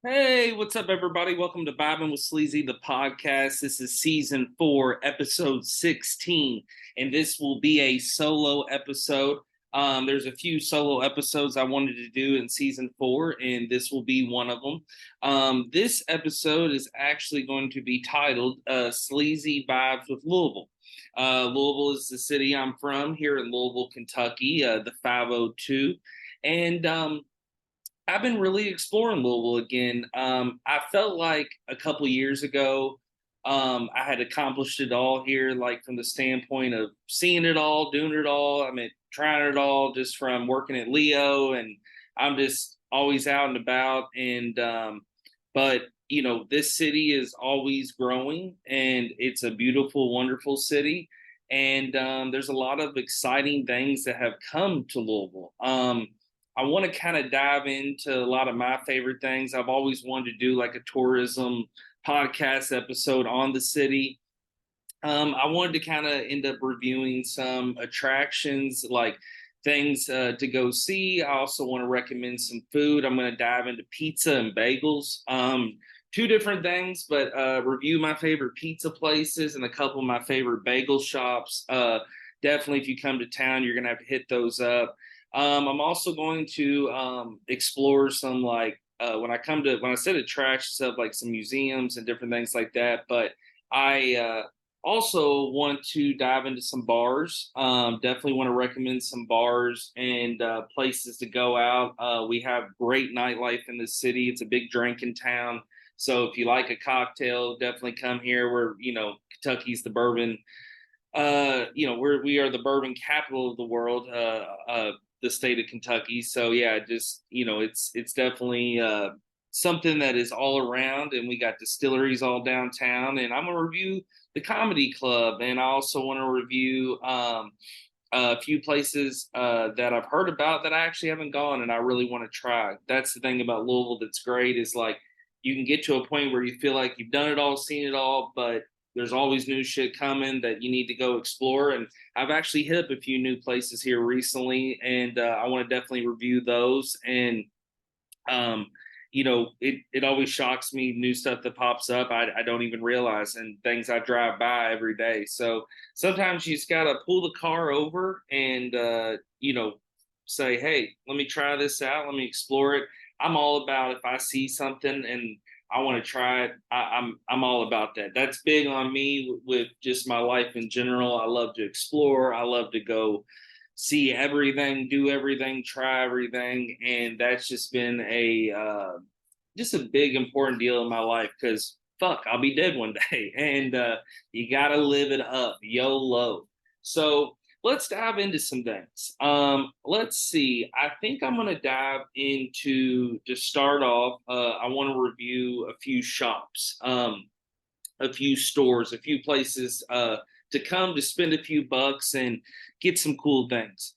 Hey, what's up, everybody? Welcome to Vibing with Sleazy, the podcast. This is season 4, episode 16, and this will be a solo episode. There's a few solo episodes I wanted to do in season 4, and this will be one of them. This episode is actually going to be titled Sleazy Vibes with Louisville. Louisville is the city I'm from here in Louisville, Kentucky, the 502. And I've been really exploring Louisville again. I felt like a couple years ago, I had accomplished it all here, like from the standpoint of seeing it all, doing it all. I mean, trying it all just from working at Leo, and I'm just always out and about. But this city is always growing, and it's a beautiful, wonderful city. And there's a lot of exciting things that have come to Louisville. I want to kind of dive into a lot of my favorite things. I've always wanted to do like a tourism podcast episode on the city. I wanted to kind of end up reviewing some attractions, like things to go see. I also want to recommend some food. I'm going to dive into pizza and bagels. Two different things, but review my favorite pizza places and a couple of my favorite bagel shops. Definitely, if you come to town, you're going to have to hit those up. I'm also going to explore some like when I said attractions stuff like some museums and different things like that. But I also want to dive into some bars. Definitely want to recommend some bars and places to go out. We have great nightlife in the city. It's a big drinking town. So if you like a cocktail, definitely come here. Kentucky's the bourbon we are the bourbon capital of the world, the state of Kentucky. So yeah, just it's definitely something that is all around, and we got distilleries all downtown. And I'm gonna review the comedy club, and I also want to review a few places that I've heard about that I actually haven't gone, and I really want to try. That's the thing about Louisville that's great is like you can get to a point where you feel like you've done it all, seen it all, but there's always new shit coming that you need to go explore. And I've actually hit up a few new places here recently, and I want to definitely review those. And um, it always shocks me, new stuff that pops up I don't even realize, and things I drive by every day. So sometimes you just gotta pull the car over and say, hey, let me try this out, let me explore it. I'm all about if I see something and I want to try it. I'm all about that. That's big on me with just my life in general. I love to explore. I love to go see everything, do everything, try everything, and that's just been a just a big important deal in my life because fuck, I'll be dead one day, and you gotta live it up, YOLO. So let's dive into some things. Let's see. I think I'm gonna dive into to start off. I want to review a few shops. A few stores, a few places to come to spend a few bucks and get some cool things.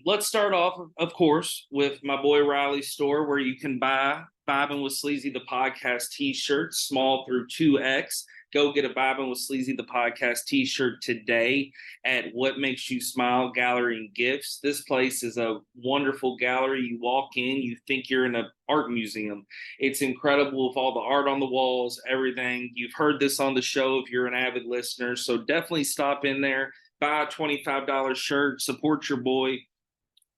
Let's start off, of course, with my boy Riley's store where you can buy Vibing with Sleazy, the podcast t-shirts, small through 2X. Go get a Vibing with Sleazy, the podcast t-shirt today at What Makes You Smile Gallery and Gifts. This place is a wonderful gallery. You walk in, you think you're in an art museum. It's incredible with all the art on the walls, everything. You've heard this on the show if you're an avid listener. So definitely stop in there, buy a $25 shirt, support your boy,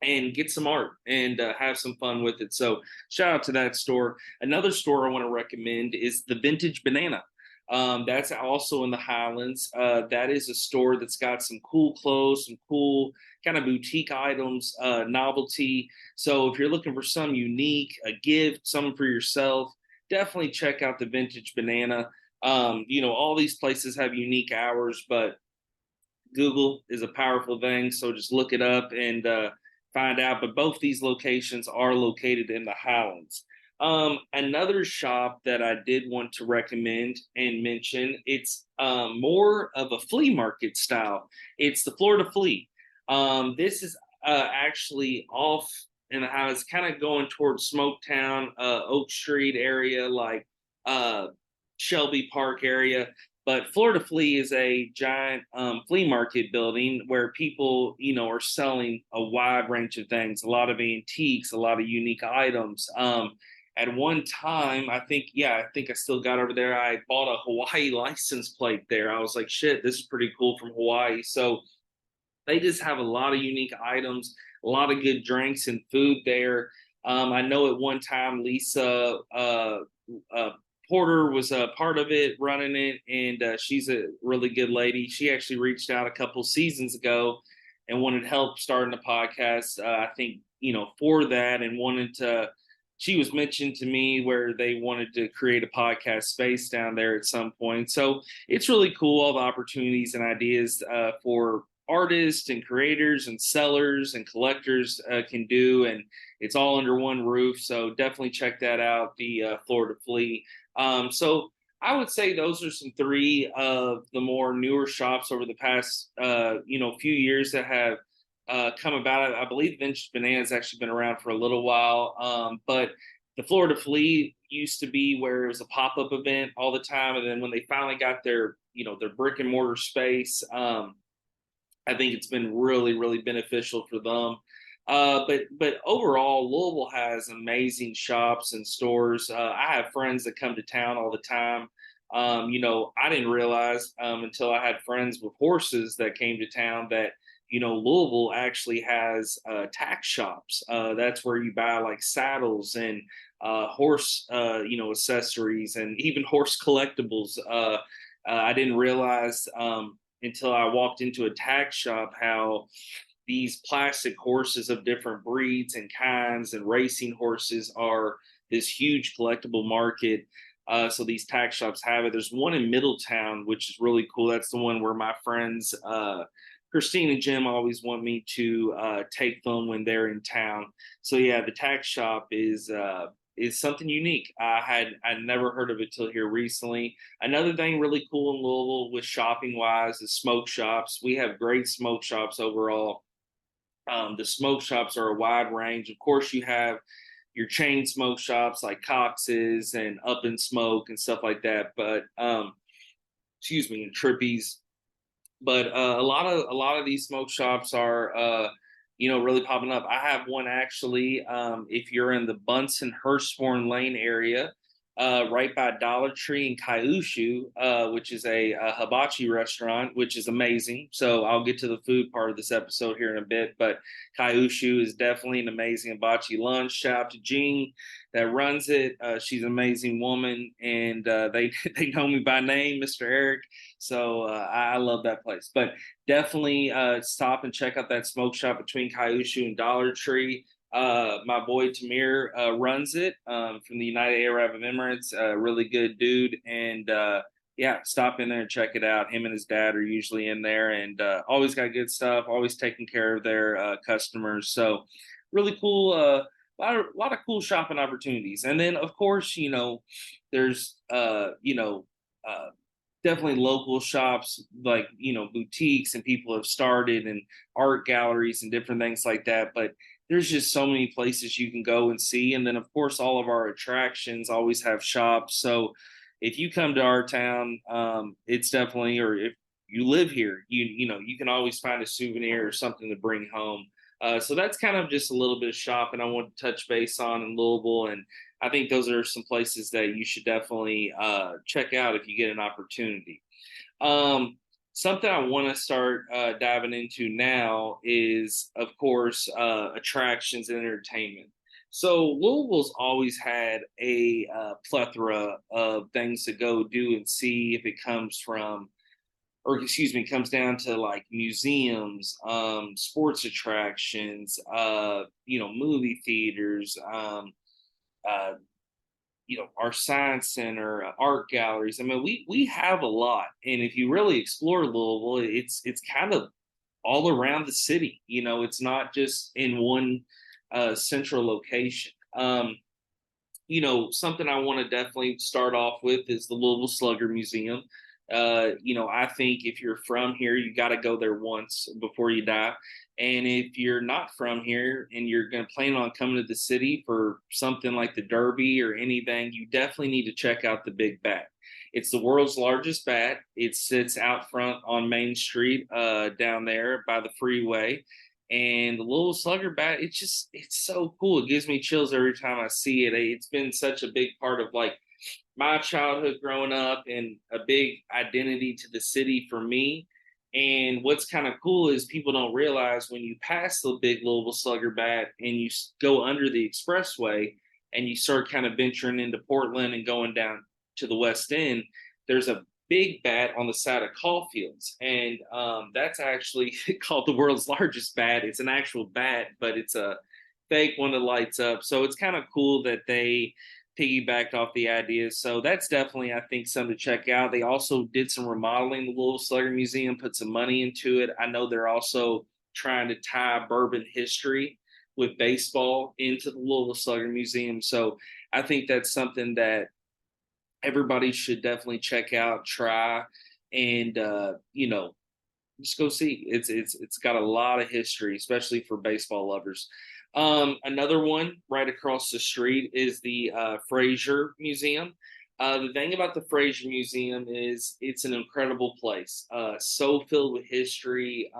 and get some art and have some fun with it. So shout out to that store. Another store I want to recommend is the Vintage Banana. That's also in the Highlands. That is a store that's got some cool clothes, some cool kind of boutique items, novelty. So if you're looking for some unique, a gift, something for yourself, definitely check out the Vintage Banana. All these places have unique hours, but Google is a powerful thing. So just look it up and find out. But both these locations are located in the Highlands. Another shop that I did want to recommend and mention, it's more of a flea market style. It's the Florida Flea. This is actually off in the house, kind of going towards Smoketown, Oak Street area, like Shelby Park area. But Florida Flea is a giant flea market building where people, are selling a wide range of things, a lot of antiques, a lot of unique items. at one time, I think I still got over there. I bought a Hawaii license plate there. I was like, shit, this is pretty cool from Hawaii. So they just have a lot of unique items, a lot of good drinks and food there. I know at one time Lisa uh, Porter was a part of it, running it, and she's a really good lady. She actually reached out a couple seasons ago and wanted help starting a podcast. I think for that, and wanted to. She was mentioned to me where they wanted to create a podcast space down there at some point. So it's really cool, all the opportunities and ideas for artists and creators and sellers and collectors can do, and it's all under one roof. So definitely check that out, the Florida Flea. So I would say those are some three of the more newer shops over the past few years that have come about. I believe Vintage Banana has actually been around for a little while, but the Florida Flea used to be where it was a pop-up event all the time, and then when they finally got their brick and mortar space, I think it's been really, really beneficial for them. But overall, Louisville has amazing shops and stores. I have friends that come to town all the time. I didn't realize until I had friends with horses that came to town that Louisville actually has tack shops. That's where you buy like saddles and horse accessories and even horse collectibles. I didn't realize until I walked into a tack shop how these plastic horses of different breeds and kinds and racing horses are this huge collectible market. So these tack shops have it. There's one in Middletown, which is really cool. That's the one where my friends Christine and Jim always want me to take them when they're in town. So yeah, the tack shop is something unique. I'd never heard of it till here recently. Another thing really cool in Louisville with shopping wise is smoke shops. We have great smoke shops overall. The smoke shops are a wide range. Of course, you have your chain smoke shops like Cox's and Up in Smoke and stuff like that. But excuse me, and Trippy's. But a lot of these smoke shops are really popping up. I have one actually. If you're in the Bunsen Hurstbourne Lane area, right by Dollar Tree and Kyushu, which is a hibachi restaurant, which is amazing. So I'll get to the food part of this episode here in a bit, but Kyushu is definitely an amazing hibachi lunch. Shout out to Jean that runs it. She's an amazing woman, and they they know me by name, Mr. Eric. So I love that place. But definitely stop and check out that smoke shop between Kyushu and Dollar Tree. My boy Tamir runs it from the United Arab Emirates. Really good dude, and yeah, stop in there and check it out. Him and his dad are usually in there, and always got good stuff. Always taking care of their customers. So really cool. A lot of cool shopping opportunities, and then of course there's definitely local shops like boutiques and people have started and art galleries and different things like that, but there's just so many places you can go and see. And then of course all of our attractions always have shops. So if you come to our town, it's definitely, or if you live here, you can always find a souvenir or something to bring home. So that's kind of just a little bit of shopping I want to touch base on in Louisville, and I think those are some places that you should definitely check out if you get an opportunity. Something I want to start diving into now is, of course, attractions and entertainment. So Louisville's always had a plethora of things to go do and see if it comes from, or excuse me, comes down to like museums, sports attractions, movie theaters, uh, our science center, art galleries. I mean, we have a lot, and if you really explore Louisville, it's kind of all around the city. It's not just in one central location. Something I want to definitely start off with is the Louisville Slugger Museum. I think if you're from here, you got to go there once before you die. And if you're not from here and you're going to plan on coming to the city for something like the Derby or anything, you definitely need to check out the Big Bat. It's the world's largest bat. It sits out front on Main Street down there by the freeway. And the little slugger bat, it's so cool. It gives me chills every time I see it. It's been such a big part of like my childhood growing up and a big identity to the city for me. And what's kind of cool is people don't realize when you pass the big Louisville Slugger bat and you go under the expressway and you start kind of venturing into Portland and going down to the West End, there's a big bat on the side of Caulfield's. And that's actually called the world's largest bat. It's an actual bat, but it's a fake one that lights up. So it's kind of cool that they piggybacked off the ideas. So that's definitely, I think, something to check out. They also did some remodeling the Louisville Slugger Museum, put some money into it. I know they're also trying to tie bourbon history with baseball into the Louisville Slugger Museum. So I think that's something that everybody should definitely check out, try, and just go see. It's got a lot of history, especially for baseball lovers. Another one right across the street is the Fraser Museum. The thing about the Fraser Museum is it's an incredible place, so filled with history.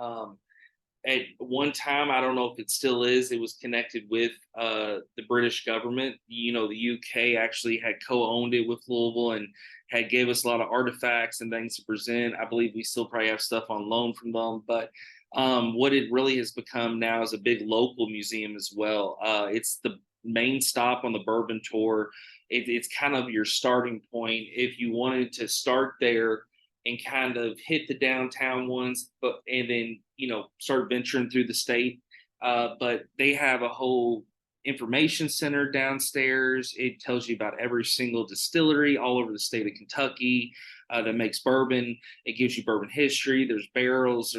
At one time, I don't know if it still is, it was connected with the British government. You know, the UK actually had co-owned it with Louisville and had gave us a lot of artifacts and things to present. I believe we still probably have stuff on loan from them, but what it really has become now is a big local museum as well. It's the main stop on the bourbon tour. It's kind of your starting point if you wanted to start there and kind of hit the downtown ones, but and then start venturing through the state. But they have a whole information center downstairs. It tells you about every single distillery all over the state of Kentucky that makes bourbon. It gives you bourbon history. There's barrels.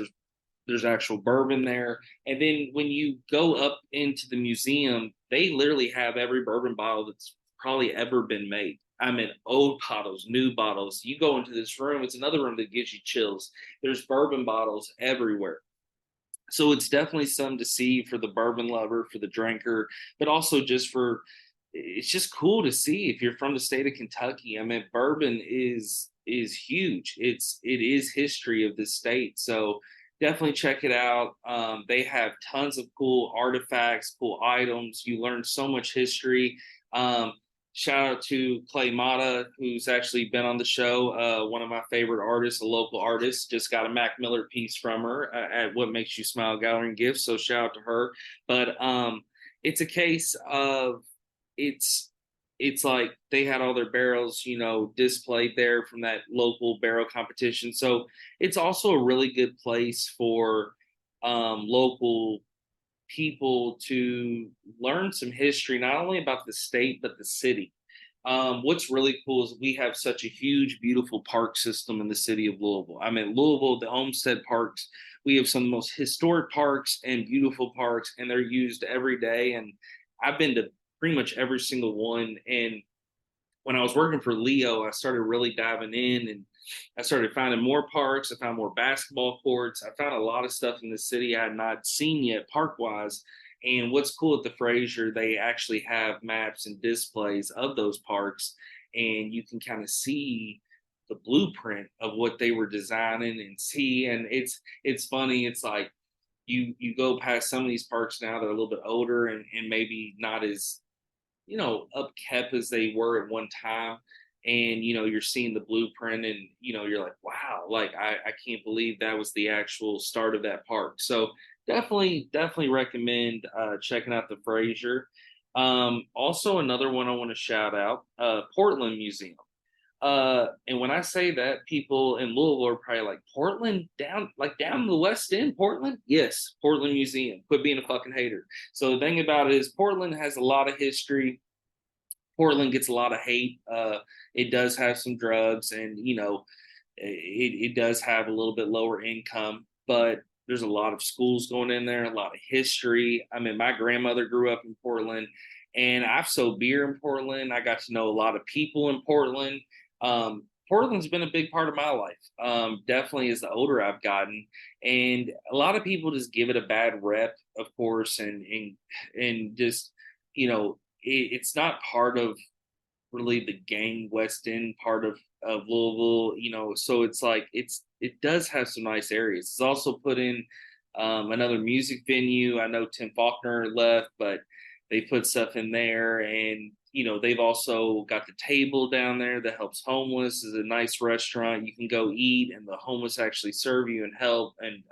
There's actual bourbon there. And then when you go up into the museum, they literally have every bourbon bottle that's probably ever been made. I mean, old bottles, new bottles. You go into this room, it's another room that gives you chills. There's bourbon bottles everywhere. So it's definitely something to see for the bourbon lover, for the drinker, but also just for it's just cool to see if you're from the state of Kentucky. I mean, bourbon is huge. It is history of the state. So definitely check it out. They have tons of cool artifacts, cool items. You learn so much history. Shout out to Clay Mata, who's actually been on the show. One of my favorite artists, a local artist. Just got a Mac Miller piece from her at What Makes You Smile Gallery and Gifts. So shout out to her. But it's a case of it's it's like they had all their barrels, displayed there from that local barrel competition. So it's also a really good place for local people to learn some history, not only about the state, but the city. What's really cool is we have such a huge, beautiful park system in the city of Louisville. I mean, Louisville, the Homestead Parks, we have some of the most historic parks and beautiful parks, and they're used every day. And I've been to pretty much every single one. And when I was working for Leo, I started really diving in and I started finding more parks. I found more basketball courts. I found a lot of stuff in the city I had not seen yet park wise. And what's cool at the Fraser, they actually have maps and displays of those parks, and you can kind of see the blueprint of what they were designing and see. And it's funny. It's like you go past some of these parks now, they're a little bit older and maybe not as upkept as they were at one time. And you're seeing the blueprint and you're like, wow, like I can't believe that was the actual start of that park. So definitely recommend checking out the Fraser. Also another one I want to shout out, Portland Museum. And when I say that, people in Louisville are probably like, Portland, down the West End, Portland? Yes, Portland Museum. Quit being a fucking hater. So the thing about it is Portland has a lot of history. Portland gets a lot of hate. It does have some drugs, and it does have a little bit lower income, but there's a lot of schools going in there, a lot of history. I mean, my grandmother grew up in Portland, and I've sold beer in Portland. I got to know a lot of people in Portland. Portland's been a big part of my life. Definitely as the older I've gotten, and a lot of people just give it a bad rep, of course, and just it's not part of really the gang West End part of Louisville, so it's like it does have some nice areas. It's also put in Another music venue. I know Tim Faulkner left, but they put stuff in there. And, they've also got the table down there that helps homeless. Is a nice restaurant. You can go eat, and the homeless actually serve you and help, and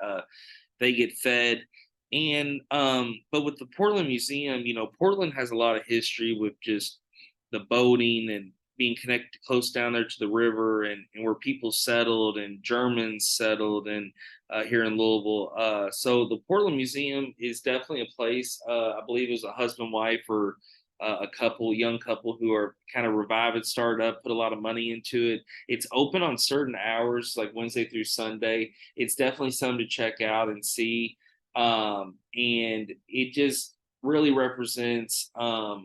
they get fed. And but with the Portland Museum, Portland has a lot of history with just the boating and being connected close down there to the river, and where people settled and Germans settled, and here in Louisville. So the Portland Museum is definitely a place. I believe it was a husband wife or young couple who are kind of revive it, start up, put a lot of money into it. It's open on certain hours, like Wednesday through Sunday. It's definitely something to check out and see. And it just really represents a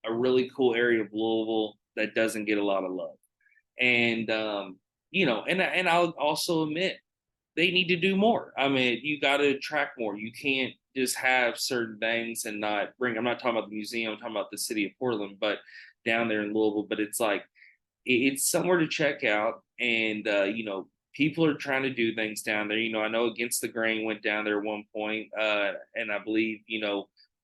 really cool area of Louisville that doesn't get a lot of love. And and I'll also admit they need to do more. I mean, you got to attract more. You can't just have certain things and not bring. I'm not talking about the museum. I'm talking about the city of Portland, but down there in Louisville. But it's like it's somewhere to check out, and people are trying to do things down there. I know Against the Grain went down there at one point, and I believe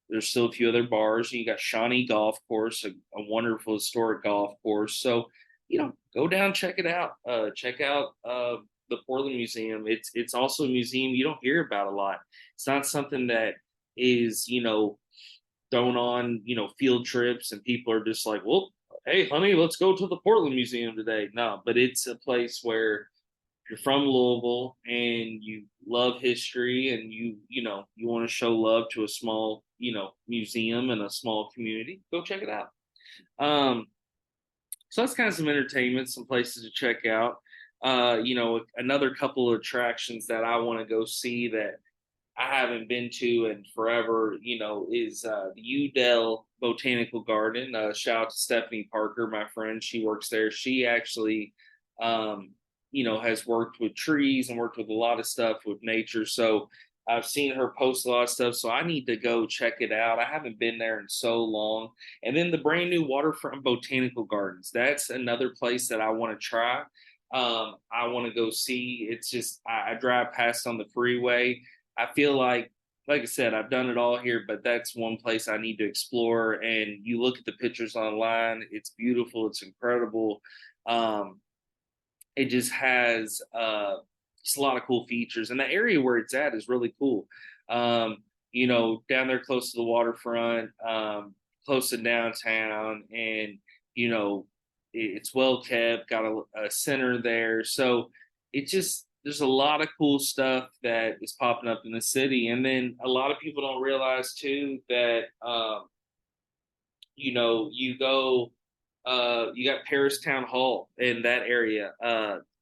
there's still a few other bars. You got Shawnee Golf Course, a wonderful historic golf course. So, go down, check it out. Check out the Portland Museum. It's also a museum you don't hear about a lot. It's not something that is, thrown on, field trips, and people are just like, well, hey, honey, let's go to the Portland Museum today. No, but it's a place where you're from Louisville and you love history, and you want to show love to a small museum and a small community, go check it out. So that's kind of some entertainment, some places to check out. Another couple of attractions that I want to go see that I haven't been to in forever, is the Udell Botanical Garden. Shout out to Stephanie Parker, my friend. She works there. She actually has worked with trees and worked with a lot of stuff with nature. So I've seen her post a lot of stuff. So I need to go check it out. I haven't been there in so long. And then the brand new Waterfront Botanical Gardens. That's another place that I want to try. I want to go see. It's just I drive past on the freeway. I feel like I said, I've done it all here, but that's one place I need to explore. And you look at the pictures online, it's beautiful, it's incredible. It just has just a lot of cool features, and the area where it's at is really cool. Down there close to the waterfront, close to downtown, and it's well kept, got a center there. So it just there's a lot of cool stuff that is popping up in the city. And then a lot of people don't realize too that you go you got Paris Town Hall in that area.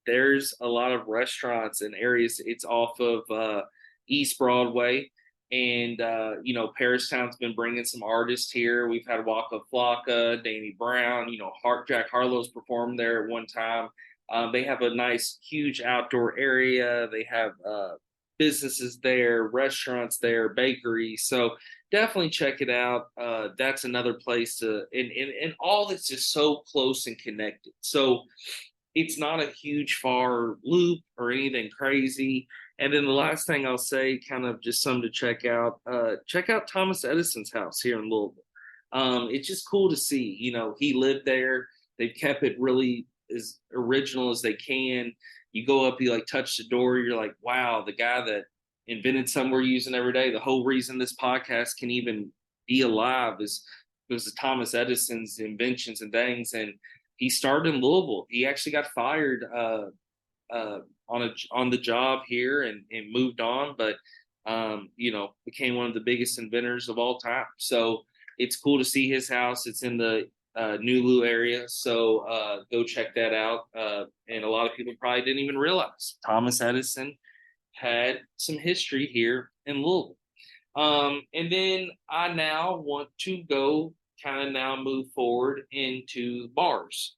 There's a lot of restaurants and areas. It's off of East Broadway. And Paris Town's been bringing some artists here. We've had Waka Flocka, Danny Brown, Jack Harlow's performed there at one time. They have a nice, huge outdoor area. They have businesses there, restaurants there, bakeries. So definitely check it out. That's another place and all that's just so close and connected. So it's not a huge far loop or anything crazy. And then the last thing I'll say, kind of just something to check out. Check out Thomas Edison's house here in Louisville. It's just cool to see. He lived there. They've kept it really as original as they can. You go up, you like touch the door, you're like, wow, the guy that invented something we're using every day. The whole reason this podcast can even be alive is because of Thomas Edison's inventions and things. And he started in Louisville. He actually got fired on the job here and moved on, but became one of the biggest inventors of all time. So it's cool to see his house. It's in the New Lou area, so go check that out. And a lot of people probably didn't even realize Thomas Edison had some history here in Louisville. And then I now want to go kind of now move forward into bars.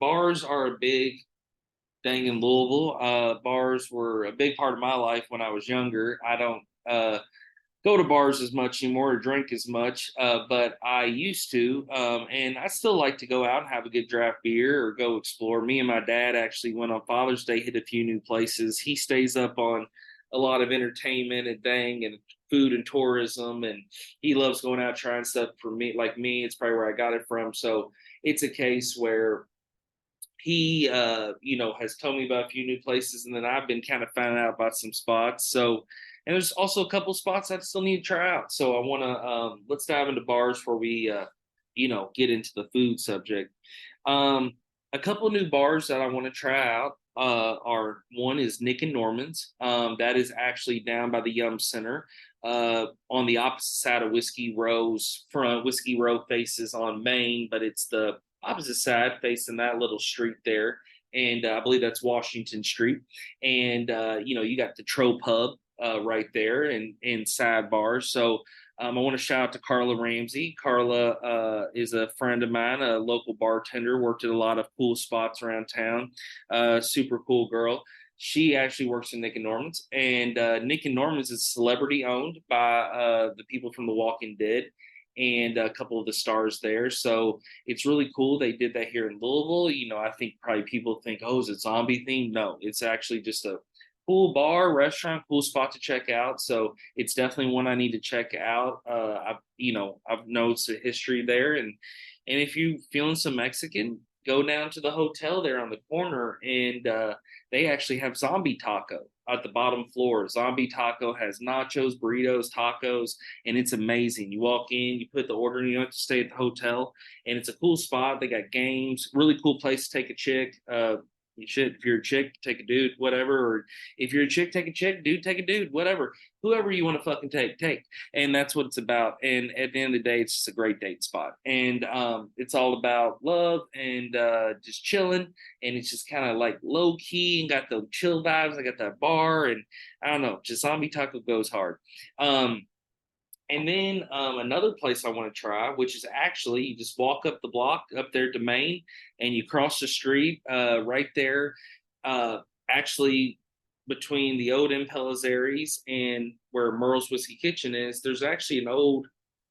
Bars are a big thing in Louisville. Bars were a big part of my life when I was younger. I don't go to bars as much anymore or drink as much, but I used to. And I still like to go out and have a good draft beer or go explore. Me and my dad actually went on Father's Day, hit a few new places. He stays up on a lot of entertainment and thing and food and tourism, and he loves going out trying stuff. For me, like me, it's probably where I got it from. So it's a case where he has told me about a few new places, and then I've been kind of finding out about some spots. So, and there's also a couple spots I still need to try out. So I want to let's dive into bars before we get into the food subject. A couple new bars that I want to try out are, one is Nick and Norman's. That is actually down by the Yum Center, on the opposite side of Whiskey Row's front. Whiskey Row faces on Main, but it's the opposite side facing that little street there. And I believe that's Washington Street. And you got the Tro Pub right there, and sidebar. So I want to shout out to Carla Ramsey. Carla is a friend of mine, a local bartender, worked at a lot of cool spots around town. Super cool girl. She actually works in Nick and Norman's, and Nick and Norman's is celebrity owned by the people from The Walking Dead and a couple of the stars there. So it's really cool. They did that here in Louisville. I think probably people think, oh, is it zombie themed? No, it's actually just a cool bar, restaurant, cool spot to check out. So it's definitely one I need to check out. I've noticed the history there, and if you feeling some Mexican, go down to the hotel there on the corner, and they actually have zombie taco at the bottom floor. Zombie taco has nachos, burritos, tacos, and it's amazing. You walk in, you put the order in, you don't have to stay at the hotel, and it's a cool spot. They got games, really cool place to take a chick. You should, if you're a chick, take a dude, whatever. Or if you're a chick, take a chick, dude, take a dude, whatever. Whoever you want to fucking take. And that's what it's about. And at the end of the day, it's just a great date spot. And it's all about love and just chilling. And it's just kind of like low key and got the chill vibes. I got that bar, and I don't know, just zombie taco goes hard. And then another place I want to try, which is actually you just walk up the block up there to Main, and you cross the street right there, actually between the old Impellizaries and where Merle's Whiskey Kitchen is. There's actually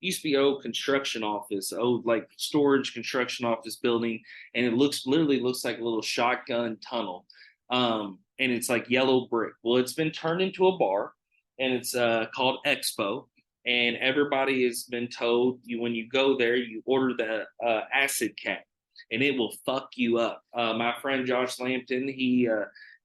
used to be old construction office, old like storage construction office building, and it literally looks like a little shotgun tunnel, and it's like yellow brick. Well, it's been turned into a bar, and it's called Expo. And everybody has been told when you go there, you order the acid cat, and it will fuck you up. My friend Josh Lampton, he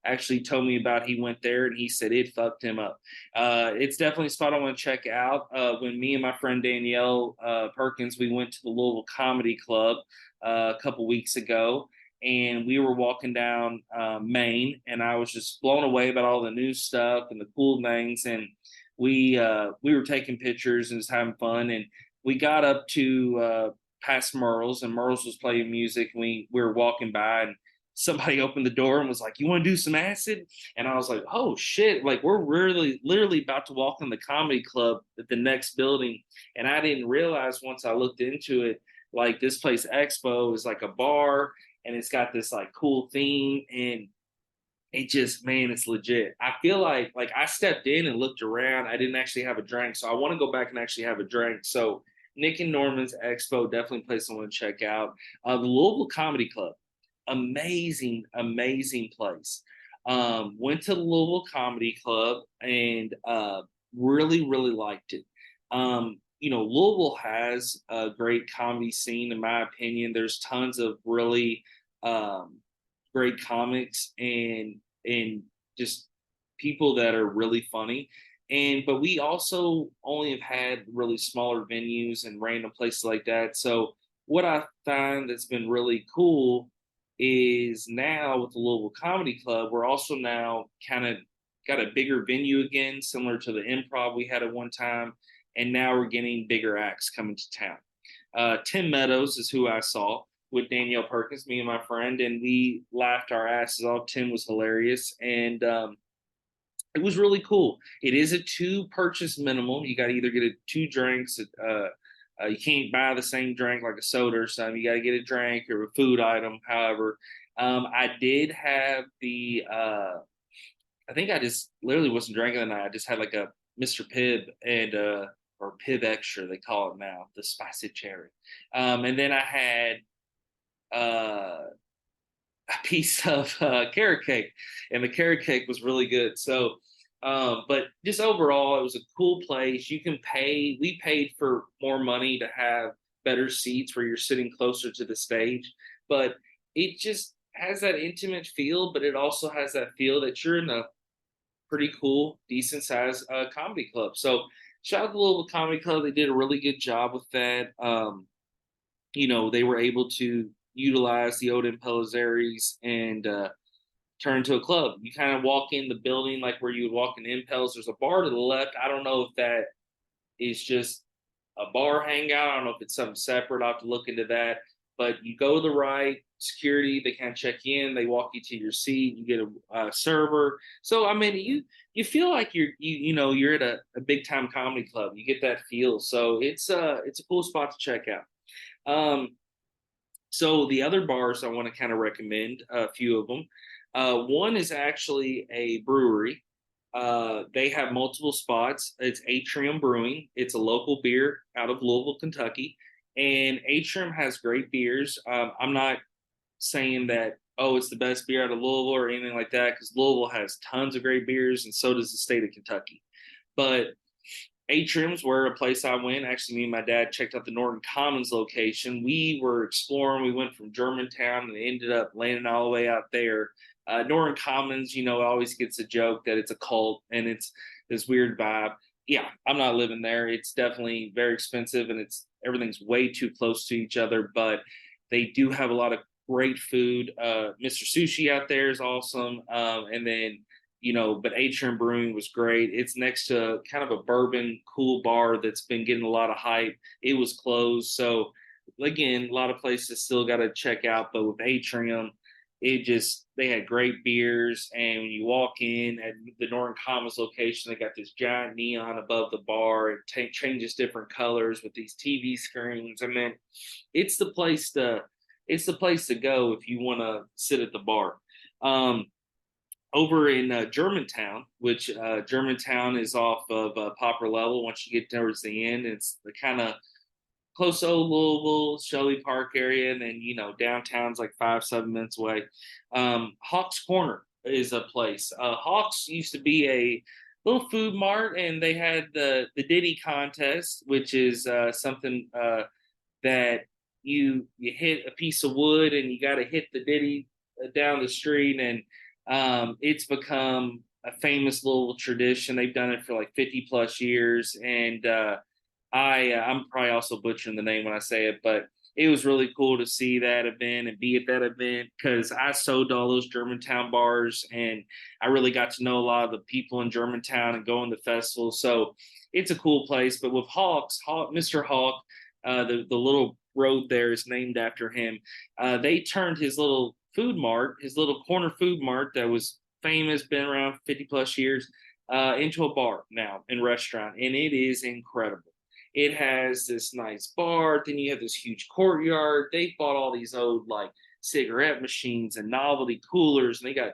actually told me about, he went there and he said it fucked him up. It's definitely a spot I want to check out. When me and my friend Danielle Perkins, we went to the Louisville Comedy Club a couple weeks ago, and we were walking down Main, and I was just blown away about all the new stuff and the cool things. And we were taking pictures and just having fun, and we got up to past Merle's, and Merle's was playing music, and we were walking by, and somebody opened the door and was like, "You want to do some acid?" And I was like, "Oh shit, like we're really literally about to walk in the comedy club at the next building." And I didn't realize, once I looked into it, like this place Expo is like a bar, and it's got this like cool theme, and it just, man, it's legit. I feel like I stepped in and looked around. I didn't actually have a drink, so I want to go back and actually have a drink. So Nick and Norman's Expo, definitely a place I want to check out. The Louisville Comedy Club, amazing, amazing place. Went to the Louisville Comedy Club, and really, really liked it. Louisville has a great comedy scene, in my opinion. There's tons of really great comics and just people that are really funny. But we also only have had really smaller venues and random places like that. So what I find that's been really cool is now with the Louisville Comedy Club, we're also now kind of got a bigger venue again, similar to the Improv we had at one time. And now we're getting bigger acts coming to town. Tim Meadows is who I saw with Danielle Perkins, me and my friend, and we laughed our asses off. Tim was hilarious, and it was really cool. It is a 2 purchase minimum. You got to either get 2 drinks. You can't buy the same drink like a soda or something. You got to get a drink or a food item. However, I did have I think I just literally wasn't drinking that night. I just had like a Mr. Pibb and or Pibb Extra, they call it now, the spicy cherry. And then I had a piece of carrot cake, and the carrot cake was really good. So But just overall, it was a cool place. We paid for more money to have better seats where you're sitting closer to the stage, but it just has that intimate feel, but it also has that feel that you're in a pretty cool, decent sized comedy club. So shout out to the Louisville Comedy Club. They did a really good job with that. They were able to utilize the Odin Pelizzaris and turn into a club. You kind of walk in the building like where you would walk in Impels. There's a bar to the left. I don't know if that is just a bar hangout. I don't know if it's something separate. I'll have to look into that. But you go to the right, security, they kind of check you in, they walk you to your seat, you get a server. So I mean, you feel like you're at a big time comedy club. You get that feel. So it's a cool spot to check out. So the other bars I want to kind of recommend a few of them. One is actually a brewery. They have multiple spots. It's Atrium Brewing. It's a local beer out of Louisville, Kentucky, and Atrium has great beers. I'm not saying that it's the best beer out of Louisville or anything like that, because Louisville has tons of great beers, and so does the state of Kentucky. But Atrium's were a place I went. Actually, me and my dad checked out the Norton Commons location. We were exploring. We went from Germantown and ended up landing all the way out there. Norton Commons, always gets a joke that it's a cult and it's this weird vibe. Yeah, I'm not living there. It's definitely very expensive and everything's way too close to each other, but they do have a lot of great food. Mr. Sushi out there is awesome. And then but Atrium Brewing was great. It's next to kind of a bourbon cool bar that's been getting a lot of hype. It was closed. So again, a lot of places still got to check out, but with Atrium, they had great beers. And when you walk in at the Norton Commons location, they got this giant neon above the bar. It changes different colors with these TV screens. I mean, it's the place to go if you want to sit at the bar. Over in Germantown, which Germantown is off of Popper Level. Once you get towards the end, it's the kind of close to Old Louisville, Shelley Park area, and then downtown's like 5-7 minutes away. Hawks Corner is a place. Hawks used to be a little food mart, and they had the Diddy contest, which is something that you hit a piece of wood and you got to hit the Diddy down the street, and it's become a famous little tradition. They've done it for like 50 plus years. And I'm probably also butchering the name when I say it, but it was really cool to see that event and be at that event, because I sold all those Germantown bars and I really got to know a lot of the people in Germantown and going to festivals. So it's a cool place. But with Mr. Hawk, the little road there is named after him. They turned his little corner food mart that was famous, been around 50 plus years, into a bar now and restaurant. And it is incredible. It has this nice bar. Then you have this huge courtyard. They bought all these old like cigarette machines and novelty coolers. And they got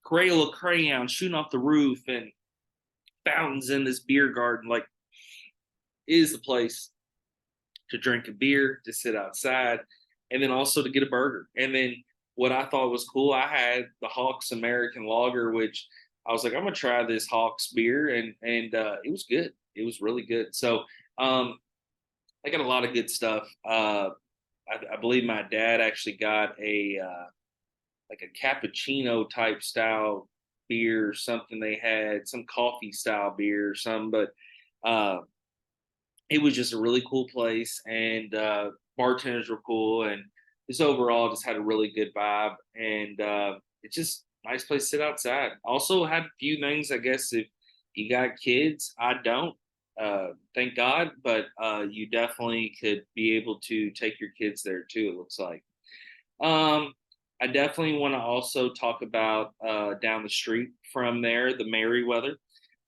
Crayola crayons shooting off the roof and fountains in this beer garden. Like, it is the place to drink a beer, to sit outside, and then also to get a burger. And then what I thought was cool, I had the Hawks American Lager, which I was like, I'm gonna try this Hawks beer, and it was good. It was really good. So I got a lot of good stuff. I believe my dad actually got a like a cappuccino type style beer or something. They had some coffee style beer or something, but it was just a really cool place, and bartenders were cool, and just overall just had a really good vibe, and it's just a nice place to sit outside. Also had a few things, I guess, if you got kids. I don't, thank God, but you definitely could be able to take your kids there too, it looks like. I definitely want to also talk about down the street from there, the Merriweather.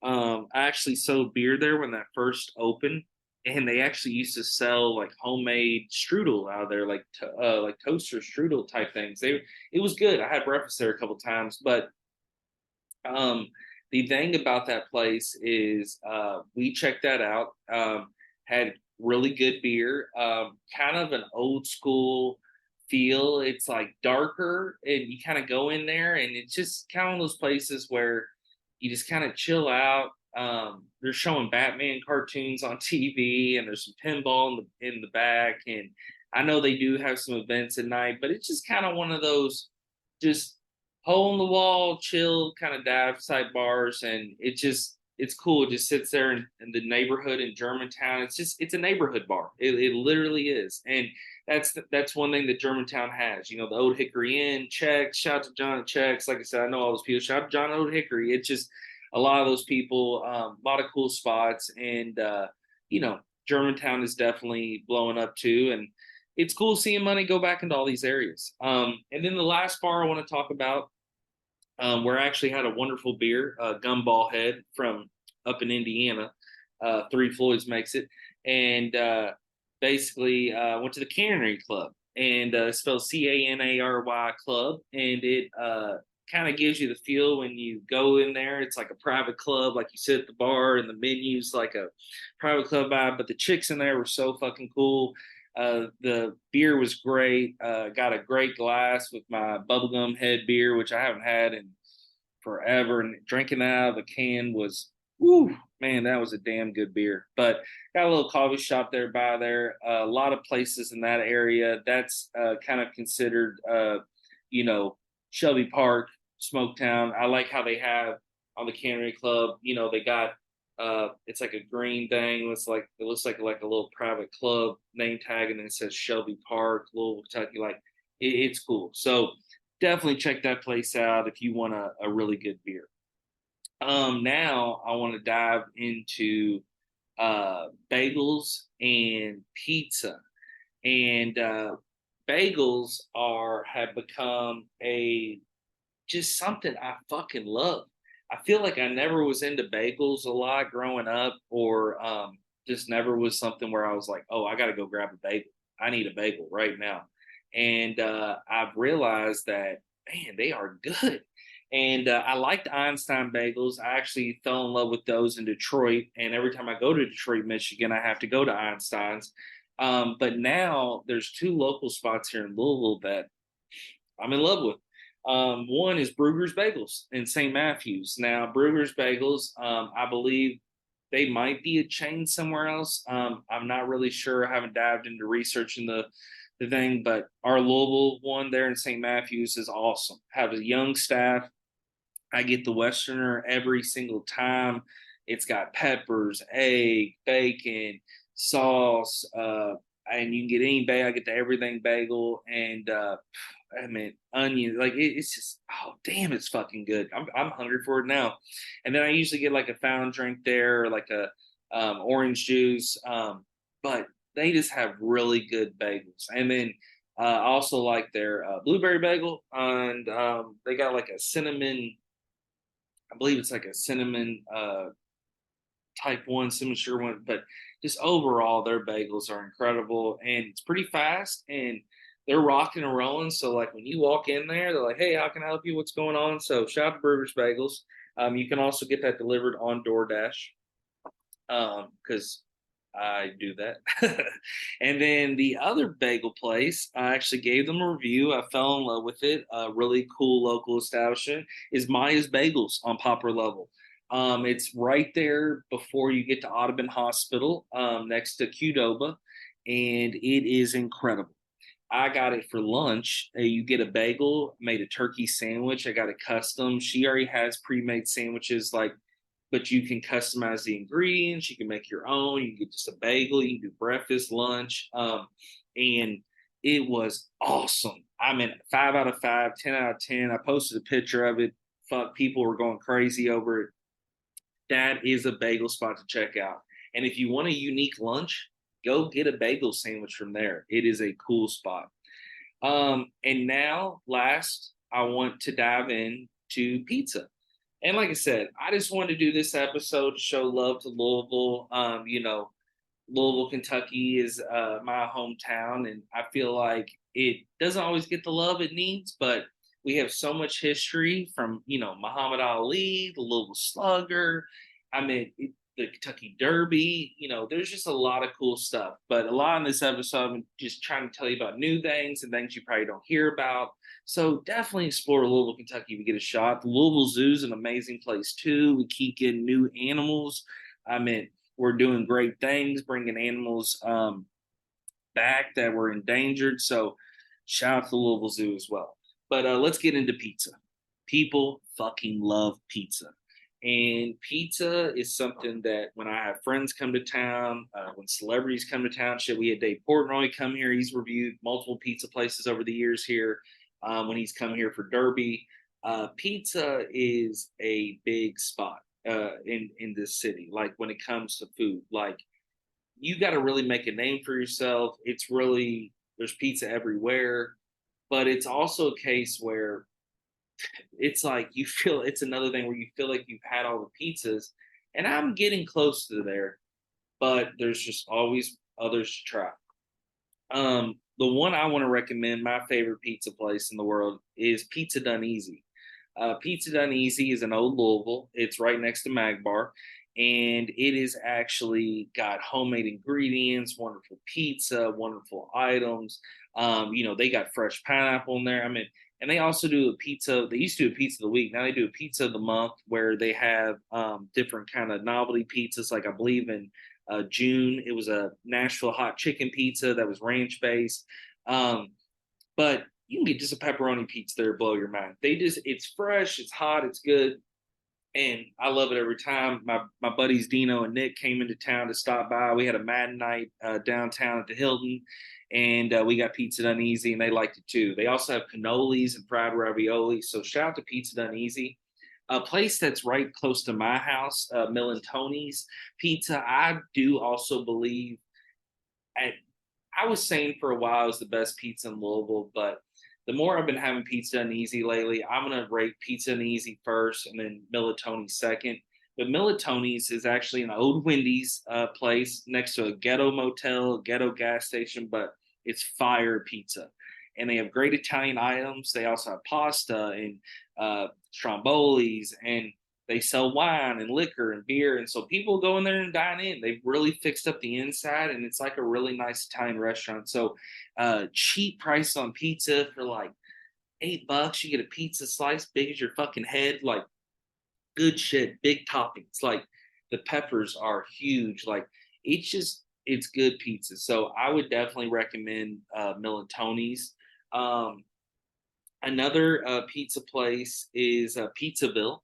I actually sold beer there when that first opened, and they actually used to sell like homemade strudel out of there, like toaster strudel type things. It was good. I had breakfast there a couple times, but the thing about that place is we checked that out. Had really good beer, kind of an old school feel. It's like darker, and you kind of go in there, and it's just kind of one of those places where you just kind of chill out. They're showing Batman cartoons on TV, and there's some pinball in the back. And I know they do have some events at night, but it's just kind of one of those just hole in the wall, chill kind of dive side bars, and it's cool. It just sits there in the neighborhood in Germantown. It's a neighborhood bar. It literally is, and that's one thing that Germantown has. You know, the Old Hickory Inn, Checks. Shout out to John at Checks. Like I said, I know all those people. Shout out to John at Old Hickory. It's just a lot of those people, a lot of cool spots, and you know, Germantown is definitely blowing up too, and it's cool seeing money go back into all these areas. And then the last bar I want to talk about, where I actually had a wonderful beer, Gumball Head from up in Indiana. Three Floyds makes it, and basically went to the Cannery Club, and spelled Canary Club, and it kind of gives you the feel when you go in there. It's like a private club, like you sit at the bar, and the menu's like a private club vibe. But the chicks in there were so fucking cool. The beer was great. Got a great glass with my bubblegum head beer, which I haven't had in forever. And drinking out of a can was, whoo, man, that was a damn good beer. But got a little coffee shop there by there. A lot of places in that area. That's kind of considered, you know, Shelby Park, Smoketown. I like how they have on the Cannery Club. You know, they got it's like a green thing. It looks like a little private club name tag, and then it says Shelby Park, Louisville, Kentucky. Like it's cool. So definitely check that place out if you want a really good beer. Now I want to dive into bagels and pizza, and bagels are have become a just something I fucking love. I feel like I never was into bagels a lot growing up, or just never was something where I was like, oh, I got to go grab a bagel. I need a bagel right now. And I've realized that, man, they are good. And I liked Einstein bagels. I actually fell in love with those in Detroit. And every time I go to Detroit, Michigan, I have to go to Einstein's. But now there's two local spots here in Louisville that I'm in love with. One is Brugger's Bagels in St. Matthews. Now, Brugger's Bagels, I believe they might be a chain somewhere else. I'm not really sure. I haven't dived into researching the thing, but our Louisville one there in St. Matthews is awesome. Have a young staff. I get the Westerner every single time. It's got peppers, egg, bacon, sauce, and you can get any bagel. I get the everything bagel, and I mean onion. Like it's just, oh damn, it's fucking good. I'm hungry for it now. And then I usually get like a fountain drink there, or like a orange juice. But they just have really good bagels. And then I also like their blueberry bagel, and they got like a cinnamon. I believe it's like a cinnamon type one, cinnamon sugar one, but just overall their bagels are incredible, and it's pretty fast, and they're rocking and rolling. So like when you walk in there, they're like, "Hey, how can I help you? What's going on?" So shout out to Burgers Bagels. You can also get that delivered on DoorDash, because I do that. And then the other bagel place, I actually gave them a review. I fell in love with it. A really cool local establishment is Maya's Bagels on Popper Level. It's right there before you get to Audubon Hospital, next to Qdoba, and it is incredible. I got it for lunch. You get a bagel, made a turkey sandwich. I got it custom. She already has pre-made sandwiches, like, but you can customize the ingredients. You can make your own. You can get just a bagel. You can do breakfast, lunch, and it was awesome. I mean, 5 out of 5, 10 out of 10. I posted a picture of it. Fuck, people were going crazy over it. That is a bagel spot to check out. And if you want a unique lunch, go get a bagel sandwich from there. It is a cool spot. And now, last, I want to dive into pizza. And like I said, I just wanted to do this episode to show love to Louisville. You know, Louisville, Kentucky is my hometown, and I feel like it doesn't always get the love it needs, but we have so much history from, you know, Muhammad Ali, the Louisville Slugger. I mean, the Kentucky Derby. There's just a lot of cool stuff. But a lot in this episode, I'm just trying to tell you about new things and things you probably don't hear about. So definitely explore Louisville, Kentucky if you get a shot. The Louisville Zoo is an amazing place too. We keep getting new animals. I mean, we're doing great things, bringing animals back that were endangered. So shout out to the Louisville Zoo as well. But let's get into pizza. People fucking love pizza. And pizza is something that when I have friends come to town, when celebrities come to town, shit, we had Dave Portnoy come here. He's reviewed multiple pizza places over the years here when he's come here for Derby. Pizza is a big spot in this city. Like when it comes to food, like you got to really make a name for yourself. It's really, there's pizza everywhere, but it's also a case where it's like you feel, it's another thing where you feel like you've had all the pizzas, and I'm getting close to there, but there's just always others to try. The one I want to recommend, my favorite pizza place in the world, is Pizza Done Easy. Pizza Done Easy is in Old Louisville. It's right next to Mag Bar, and it is actually got homemade ingredients, wonderful pizza, wonderful items. They got fresh pineapple in there. I mean, and they also do a pizza. They used to do a pizza of the week. Now they do a pizza of the month where they have different kind of novelty pizzas. Like I believe in June, it was a Nashville hot chicken pizza that was ranch based. But you can get just a pepperoni pizza there, blow your mind. It's fresh, it's hot, it's good, and I love it every time. My buddies Dino and Nick came into town to stop by. We had a Madden night downtown at the Hilton, and we got Pizza Done Easy, and they liked it too. They also have cannolis and fried ravioli. So shout out to Pizza Done Easy. A place that's right close to my house, Mill and Tony's Pizza. I do also believe at I was saying for a while it was the best pizza in Louisville, but the more I've been having Pizza and Easy lately, I'm gonna rate Pizza and Easy first, and then Militoni's second. But Militoni's is actually an old Wendy's place next to a ghetto motel, ghetto gas station, but it's fire pizza, and they have great Italian items. They also have pasta and strombolis, and they sell wine and liquor and beer. And so people go in there and dine in. They've really fixed up the inside, and it's like a really nice Italian restaurant. So cheap price on pizza for like $8. You get a pizza slice big as your fucking head, like good shit, big toppings. Like the peppers are huge. Like it's good pizza. So I would definitely recommend Mill and Tony's. Another pizza place is Pizzaville.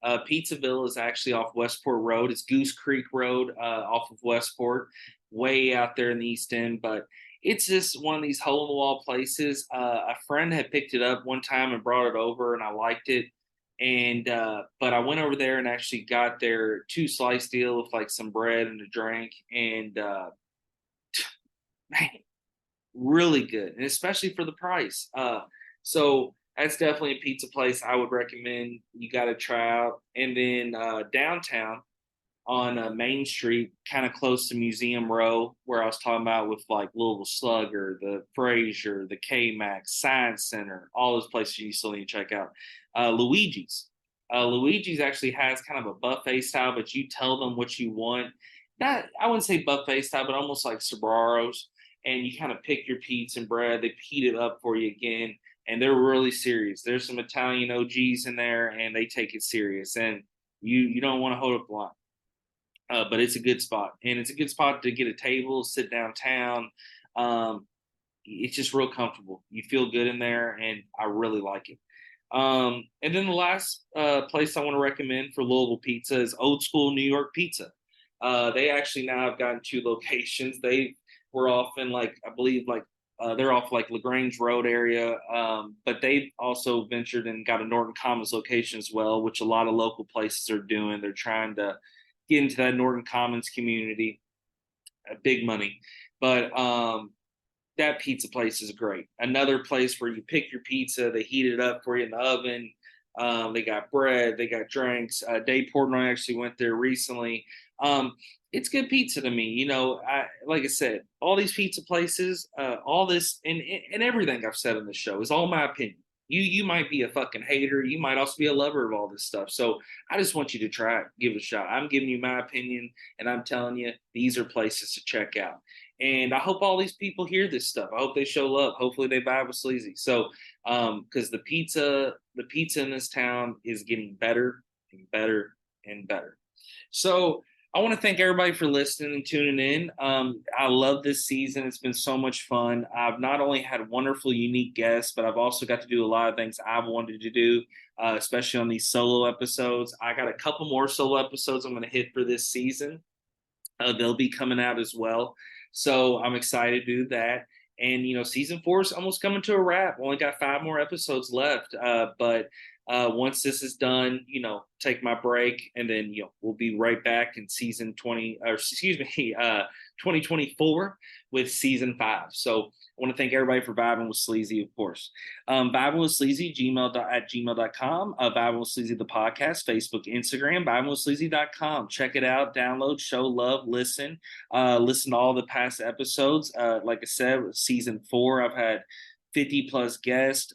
Pizzaville is actually off Westport Road. It's Goose Creek Road off of Westport, way out there in the East End. But it's just one of these hole in the wall places. A friend had picked it up one time and brought it over, and I liked it. And but I went over there and actually got their 2 slice deal with like some bread and a drink, and man, really good, and especially for the price. So that's definitely a pizza place I would recommend. You got to try out. And then downtown on Main Street, kind of close to Museum Row, where I was talking about with like Louisville Slugger, the Fraser, the K-Max, Science Center, all those places you still need to check out. Luigi's. Luigi's actually has kind of a buffet style, but you tell them what you want. Not, I wouldn't say buffet style, but almost like Sabro's. And you kind of pick your pizza and bread. They heat it up for you again, and they're really serious. There's some Italian OGs in there, and they take it serious. And you don't want to hold up the line. But it's a good spot, and it's a good spot to get a table, sit downtown. It's just real comfortable. You feel good in there, and I really like it. And then the last place I want to recommend for Louisville pizza is Old School New York Pizza. They actually now have gotten 2 locations. They were off in like, I believe like they're off like LaGrange Road area, but they've also ventured and got a Norton Commons location as well, which a lot of local places are doing. They're trying to get into that Norton Commons community, big money. But that pizza place is great. Another place where you pick your pizza, they heat it up for you in the oven. They got bread, they got drinks. Dave Portnoy actually went there recently. It's good pizza to me. Like I said, all these pizza places, all this and everything I've said on the show is all my opinion. You might be a fucking hater. You might also be a lover of all this stuff. So I just want you to try it, give it a shot. I'm giving you my opinion, and I'm telling you these are places to check out. And I hope all these people hear this stuff. I hope they show love. Hopefully they vibe with Sleazy. So because the pizza in this town is getting better and better and better. So I want to thank everybody for listening and tuning in. I love this season. It's been so much fun. I've not only had wonderful, unique guests, but I've also got to do a lot of things I've wanted to do, especially on these solo episodes. I got a couple more solo episodes I'm going to hit for this season. They'll be coming out as well. So I'm excited to do that. And, season 4 is almost coming to a wrap. Only got 5 more episodes left. But once this is done, take my break, and then, we'll be right back in season 20, or excuse me, 2024 with season 5. So I want to thank everybody for vibing with Sleazy, of course. Vibing with Sleazy, gmail.com. Vibing with Sleazy, the podcast, Facebook, Instagram, vibingwithsleazy.com. Check it out, download, show love, listen. Listen to all the past episodes. Like I said, season 4, I've had 50 plus guests,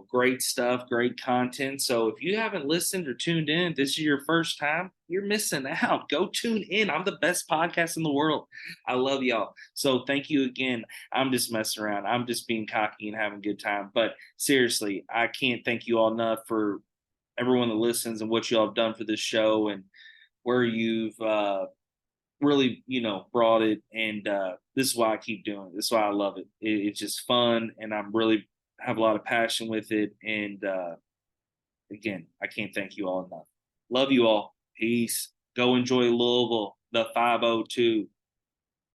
great stuff, great content. So if you haven't listened or tuned in, this is your first time, you're missing out. Go tune in. I'm the best podcast in the world. I love y'all. So thank you again. I'm just messing around. I'm just being cocky and having a good time. But seriously, I can't thank you all enough for everyone that listens and what you all have done for this show and where you've really, brought it. And this is why I keep doing it. This is why I love it. It's just fun, and I'm really have a lot of passion with it. And again, I can't thank you all enough. Love you all. Peace. Go enjoy Louisville, the 502.